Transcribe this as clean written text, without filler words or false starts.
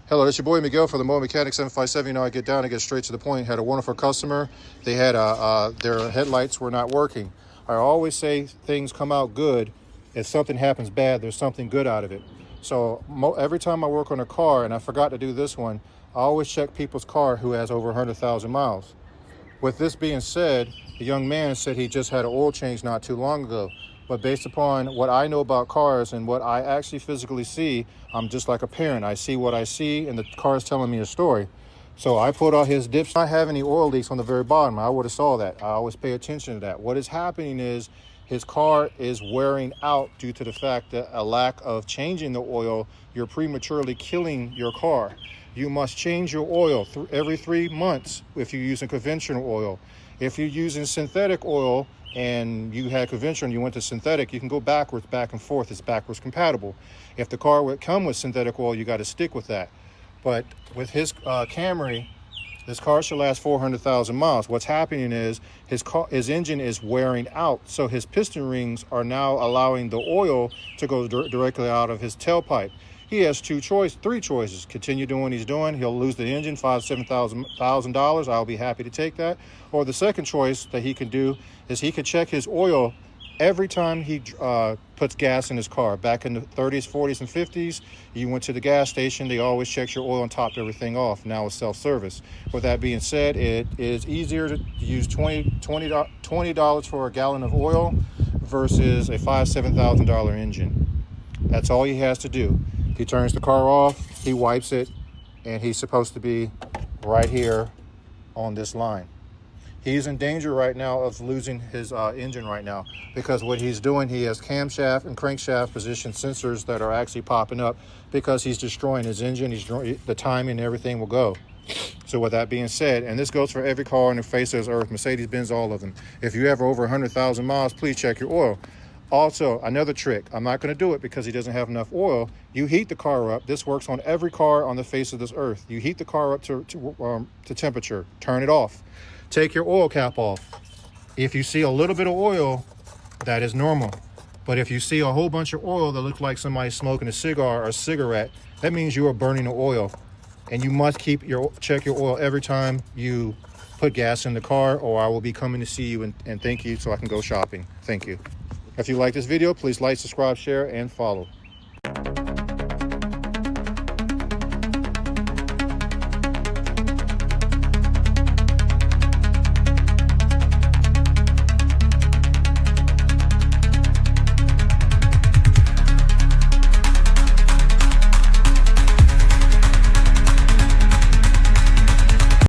Hello, it's your boy Miguel for the Mo Mechanic 757. You know, I get down and get straight to the point. Had a wonderful customer. They had their headlights were not working. I always say things come out good. If something happens bad, there's something good out of it. So every time I work on a car, and I forgot to do this one, I always check people's car who has over 100,000 miles. With this being said, the young man said he just had an oil change not too long ago. But based upon what I know about cars and what I actually physically see, I'm just like a parent. I see what I see, and the car is telling me a story. So I put out his dips. Not have any oil leaks on the very bottom. I would have saw that. I always pay attention to that. What is happening is his car is wearing out due to the fact that a lack of changing the oil, you're prematurely killing your car. You must change your oil every 3 months if you're using conventional oil. If you're using synthetic oil and you had conventional and you went to synthetic, you can go backwards, back and forth. It's backwards compatible. If the car would come with synthetic oil, you got to stick with that. But with his Camry, this car should last 400,000 miles. What's happening is his engine is wearing out. So his piston rings are now allowing the oil to go directly out of his tailpipe. He has three choices. Continue doing what he's doing. He'll lose the engine, $7,000. I'll be happy to take that. Or the second choice that he can do is he could check his oil every time he puts gas in his car. Back in the 30s, 40s, and 50s, you went to the gas station. They always checked your oil and topped everything off. Now it's self-service. With that being said, it is easier to use $20 for a gallon of oil versus a $7,000 engine. That's all he has to do. He turns the car off, he wipes it, and he's supposed to be right here on this line. He's in danger right now of losing his engine right now because what he's doing, he has camshaft and crankshaft position sensors that are actually popping up because he's destroying his engine. The timing and everything will go. So with that being said, and this goes for every car on the face of this earth, Mercedes-Benz, all of them. If you have over 100,000 miles, please check your oil. Also, another trick, I'm not going to do it because he doesn't have enough oil. You heat the car up. This works on every car on the face of this earth. You heat the car up to temperature. Turn it off. Take your oil cap off. If you see a little bit of oil, that is normal. But if you see a whole bunch of oil that looks like somebody's smoking a cigar or a cigarette, that means you are burning the oil. And you must check your oil every time you put gas in the car, or I will be coming to see you and thank you so I can go shopping. Thank you. If you like this video, please like, subscribe, share, and follow.